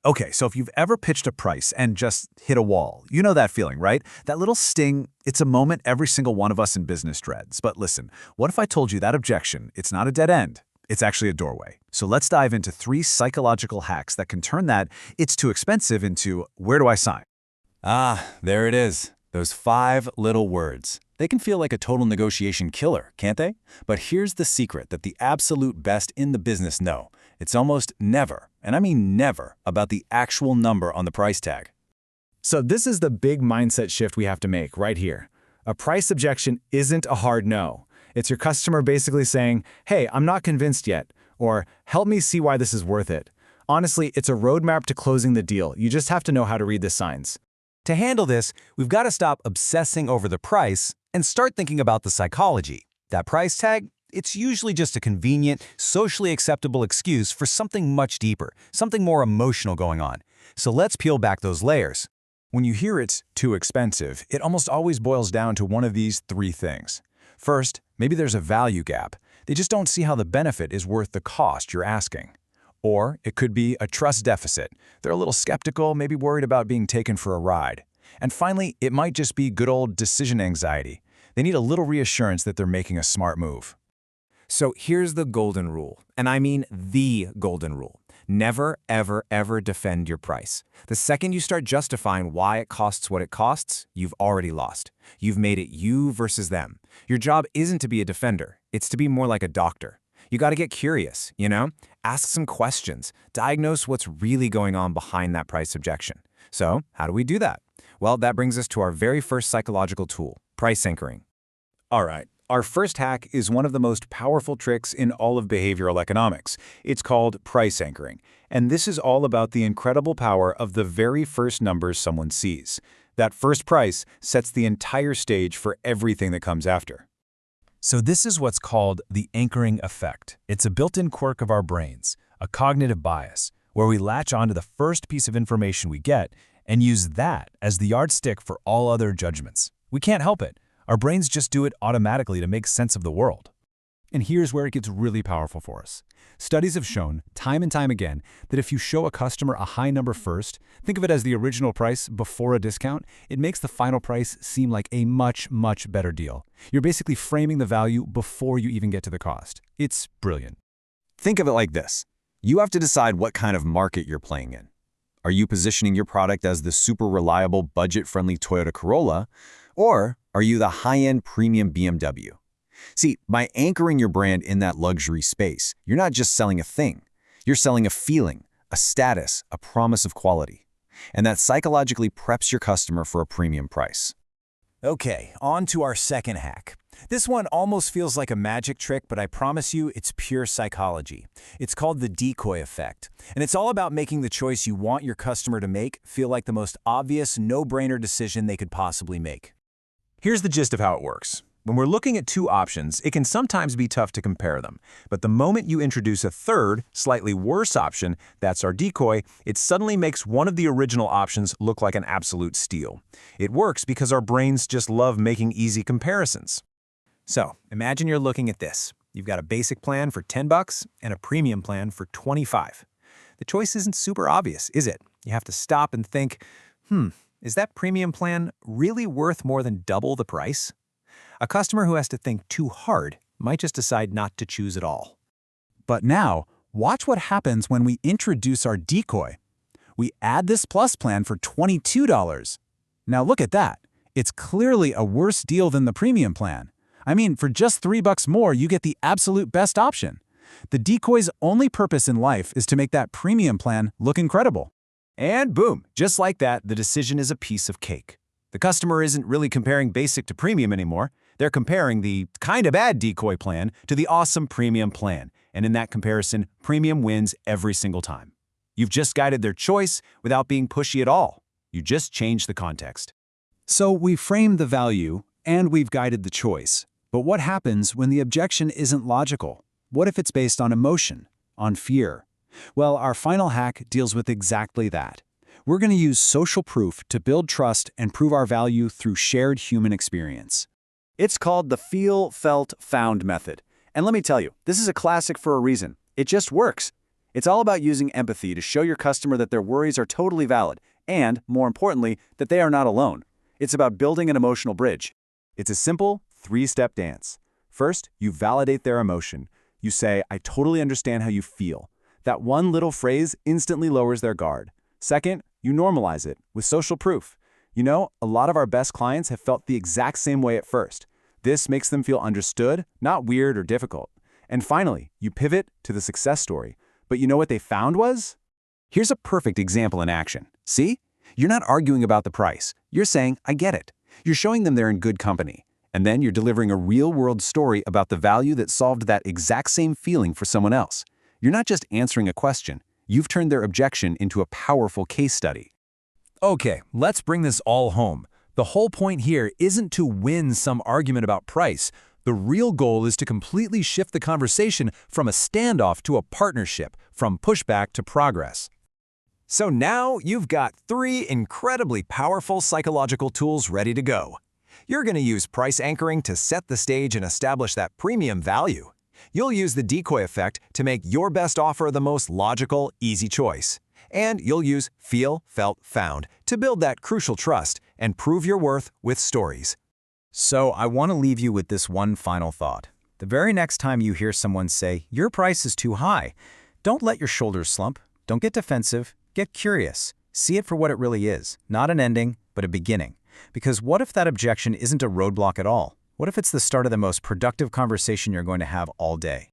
Okay, so if you've ever pitched a price and just hit a wall, you know that feeling, right? That little sting, it's a moment every single one of us in business dreads. But listen, what if I told you that objection, it's not a dead end, it's actually a doorway. So let's dive into 3 psychological hacks that can turn that "it's too expensive" into "where do I sign?" Ah, there it is. Those 5 little words. They can feel like a total negotiation killer, can't they? But here's the secret that the absolute best in the business know. It's almost never, and I mean never, about the actual number on the price tag. So this is the big mindset shift we have to make right here. A price objection isn't a hard no. It's your customer basically saying, "Hey, I'm not convinced yet," or "Help me see why this is worth it." Honestly, it's a roadmap to closing the deal. You just have to know how to read the signs. To handle this, we've got to stop obsessing over the price and start thinking about the psychology. That price tag, it's usually just a convenient, socially acceptable excuse for something much deeper, something more emotional going on. So let's peel back those layers. When you hear it's too expensive, it almost always boils down to one of these 3 things. First, maybe there's a value gap. They just don't see how the benefit is worth the cost you're asking. Or it could be a trust deficit. They're a little skeptical, maybe worried about being taken for a ride. And finally, it might just be good old decision anxiety. They need a little reassurance that they're making a smart move. So here's the golden rule, and I mean the golden rule. Never, ever, ever defend your price. The second you start justifying why it costs what it costs, you've already lost. You've made it you versus them. Your job isn't to be a defender. It's to be more like a doctor. You got to get curious, Ask some questions. Diagnose what's really going on behind that price objection. So how do we do that? Well, that brings us to our very first psychological tool, price anchoring. All right. Our first hack is one of the most powerful tricks in all of behavioral economics. It's called price anchoring. And this is all about the incredible power of the very first numbers someone sees. That first price sets the entire stage for everything that comes after. So this is what's called the anchoring effect. It's a built-in quirk of our brains, a cognitive bias, where we latch onto the first piece of information we get and use that as the yardstick for all other judgments. We can't help it. Our brains just do it automatically to make sense of the world. And here's where it gets really powerful for us. Studies have shown, time and time again, that if you show a customer a high number first, think of it as the original price before a discount, it makes the final price seem like a much, much better deal. You're basically framing the value before you even get to the cost. It's brilliant. Think of it like this. You have to decide what kind of market you're playing in. Are you positioning your product as the super reliable, budget-friendly Toyota Corolla, or are you the high-end premium BMW? See, by anchoring your brand in that luxury space, you're not just selling a thing. You're selling a feeling, a status, a promise of quality. And that psychologically preps your customer for a premium price. Okay, on to our second hack. This one almost feels like a magic trick, but I promise you it's pure psychology. It's called the decoy effect, and it's all about making the choice you want your customer to make feel like the most obvious, no-brainer decision they could possibly make. Here's the gist of how it works. When we're looking at 2 options, it can sometimes be tough to compare them. But the moment you introduce a third, slightly worse option, that's our decoy, it suddenly makes one of the original options look like an absolute steal. It works because our brains just love making easy comparisons. So, imagine you're looking at this. You've got a basic plan for $10 and a premium plan for $25. The choice isn't super obvious, is it? You have to stop and think, is that premium plan really worth more than double the price? A customer who has to think too hard might just decide not to choose at all. But now, watch what happens when we introduce our decoy. We add this plus plan for $22. Now look at that. It's clearly a worse deal than the premium plan. I mean, for just $3 more, you get the absolute best option. The decoy's only purpose in life is to make that premium plan look incredible. And boom, just like that, the decision is a piece of cake. The customer isn't really comparing basic to premium anymore. They're comparing the kind of bad decoy plan to the awesome premium plan. And in that comparison, premium wins every single time. You've just guided their choice without being pushy at all. You just changed the context. So we framed the value, and we've guided the choice. But what happens when the objection isn't logical? What if it's based on emotion, on fear? Well, our final hack deals with exactly that. We're going to use social proof to build trust and prove our value through shared human experience. It's called the feel, felt, found method. And let me tell you, this is a classic for a reason. It just works. It's all about using empathy to show your customer that their worries are totally valid and, more importantly, that they are not alone. It's about building an emotional bridge. It's a simple three-step dance. First, you validate their emotion. You say, "I totally understand how you feel." That one little phrase instantly lowers their guard. Second, you normalize it with social proof. You know, a lot of our best clients have felt the exact same way at first. This makes them feel understood, not weird or difficult. And finally, you pivot to the success story. But you know what they found was? Here's a perfect example in action. See? You're not arguing about the price. You're saying, "I get it." You're showing them they're in good company. And then you're delivering a real-world story about the value that solved that exact same feeling for someone else. You're not just answering a question. You've turned their objection into a powerful case study. Okay, let's bring this all home. The whole point here isn't to win some argument about price. The real goal is to completely shift the conversation from a standoff to a partnership, from pushback to progress. So now you've got 3 incredibly powerful psychological tools ready to go. You're going to use price anchoring to set the stage and establish that premium value. You'll use the decoy effect to make your best offer the most logical, easy choice. And you'll use feel, felt, found to build that crucial trust and prove your worth with stories. So I want to leave you with this one final thought. The very next time you hear someone say, "Your price is too high," don't let your shoulders slump. Don't get defensive. Get curious. See it for what it really is. Not an ending, but a beginning. Because what if that objection isn't a roadblock at all? What if it's the start of the most productive conversation you're going to have all day?